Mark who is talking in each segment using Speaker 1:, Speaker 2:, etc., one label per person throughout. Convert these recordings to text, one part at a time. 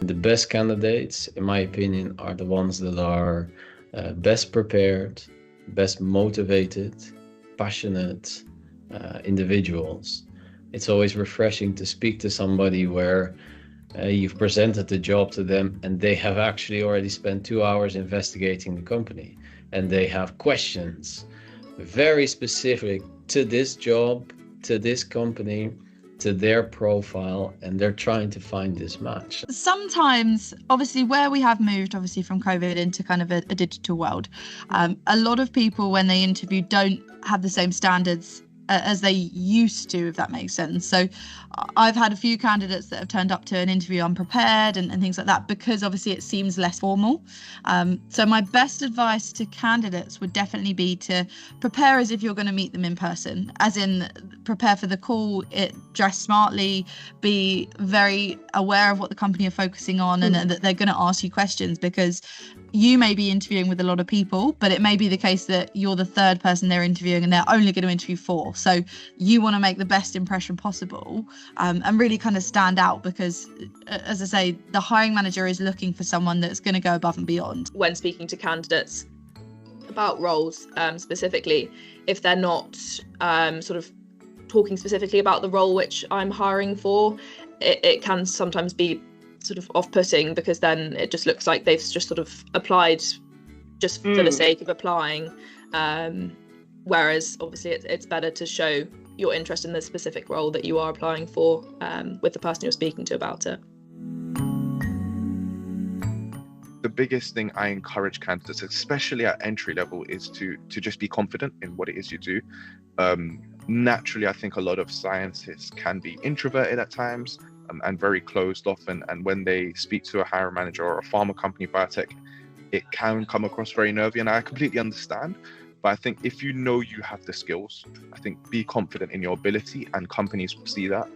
Speaker 1: The best candidates, in my opinion, are the ones that are best prepared, best motivated, passionate individuals. It's always refreshing to speak to somebody where you've presented the job to them and they have actually already spent 2 hours investigating the company, and they have questions very specific to this job, to this company, to their profile, and they're trying to find this match.
Speaker 2: Sometimes, obviously, where we have moved obviously from COVID into kind of a digital world, a lot of people when they interview don't have the same standards as they used to, if that makes sense. So I've had a few candidates that have turned up to an interview unprepared and things like that, because obviously it seems less formal. So my best advice to candidates would definitely be to prepare as if you're going to meet them in person, as in prepare for the call, dress smartly, be very aware of what the company are focusing on and that they're going to ask you questions, because you may be interviewing with a lot of people, but it may be the case that you're the third person they're interviewing and they're only going to interview 4. So you want to make the best impression possible and really kind of stand out, because, as I say, the hiring manager is looking for someone that's going to go above and beyond.
Speaker 3: When speaking to candidates about roles specifically, if they're not sort of talking specifically about the role which I'm hiring for, it can sometimes be sort of off-putting, because then it just looks like they've just sort of applied just for the sake of applying, whereas obviously it's better to show your interest in the specific role that you are applying for with the person you're speaking to about it.
Speaker 4: The biggest thing I encourage candidates, especially at entry level, is to just be confident in what it is you do. Naturally, I think a lot of scientists can be introverted at times and very closed off, and when they speak to a hiring manager or a pharma company, biotech, it can come across very nervy, and I completely understand. But I think if you know you have the skills, I think be confident in your ability, and companies will see that.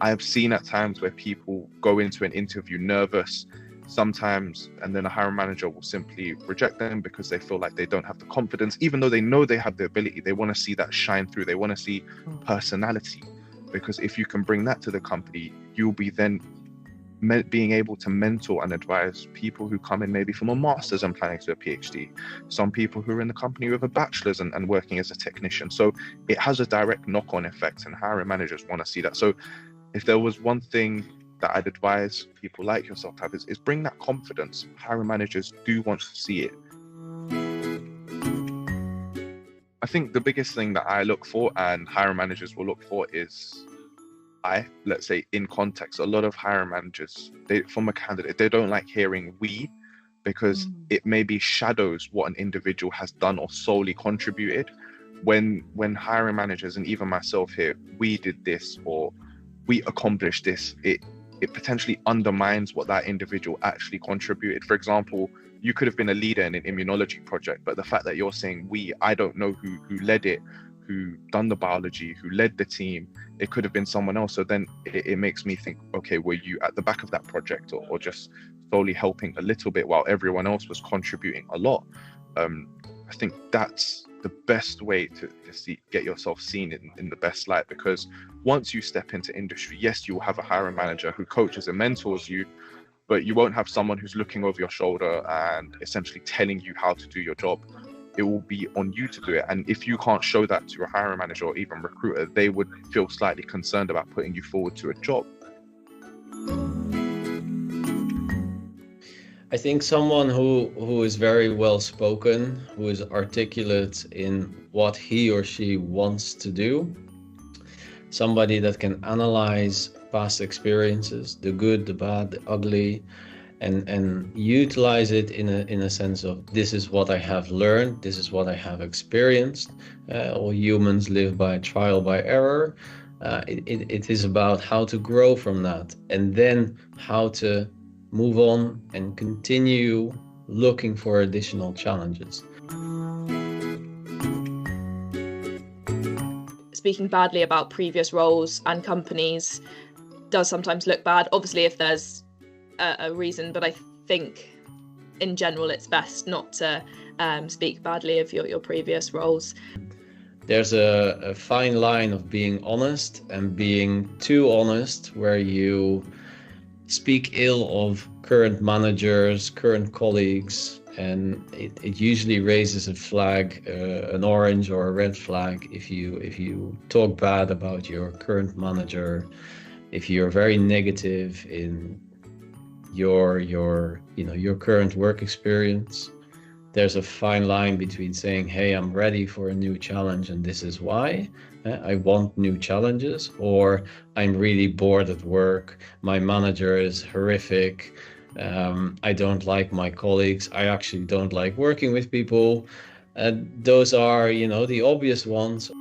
Speaker 4: I have seen at times where people go into an interview nervous sometimes, and then a hiring manager will simply reject them because they feel like they don't have the confidence, even though they know they have the ability. They want to see that shine through. They want to see personality, because if you can bring that to the company, you'll be then being able to mentor and advise people who come in maybe from a master's and planning to a PhD, some people who are in the company with a bachelor's and working as a technician. So it has a direct knock-on effect, and hiring managers want to see that. So if there was one thing that I'd advise people like yourself to have, is bring that confidence. Hiring managers do want to see it. I think the biggest thing that I look for, and hiring managers will look for, is let's say in context. A lot of hiring managers, from a candidate, they don't like hearing "we," because it maybe shadows what an individual has done or solely contributed. When hiring managers, and even myself here, we did this or we accomplished this, it potentially undermines what that individual actually contributed. For example, you could have been a leader in an immunology project, but the fact that you're saying "we," I don't know who led it, who done the biology, who led the team. It could have been someone else. So then it makes me think, okay, were you at the back of that project or just solely helping a little bit while everyone else was contributing a lot? I think that's the best way to get yourself seen in the best light, because once you step into industry, yes, you'll have a hiring manager who coaches and mentors you, but you won't have someone who's looking over your shoulder and essentially telling you how to do your job. It will be on you to do it. And if you can't show that to a hiring manager or even recruiter, they would feel slightly concerned about putting you forward to a job.
Speaker 1: I think someone who is very well spoken, who is articulate in what he or she wants to do, somebody that can analyze past experiences, the good, the bad, the ugly, and utilize it in a sense of, this is what I have learned, this is what I have experienced. All humans live by trial by error. It is about how to grow from that, and then how to move on and continue looking for additional challenges.
Speaker 3: Speaking badly about previous roles and companies does sometimes look bad, obviously if there's a reason, but I think in general it's best not to speak badly of your previous roles.
Speaker 1: There's a fine line of being honest and being too honest, where you speak ill of current managers, current colleagues, and it usually raises a flag, an orange or a red flag, if you talk bad about your current manager, if you're very negative in your current work experience. There's a fine line between saying, hey, I'm ready for a new challenge and this is why. I want new challenges, or I'm really bored at work. My manager is horrific. I don't like my colleagues. I actually don't like working with people. Those are, the obvious ones.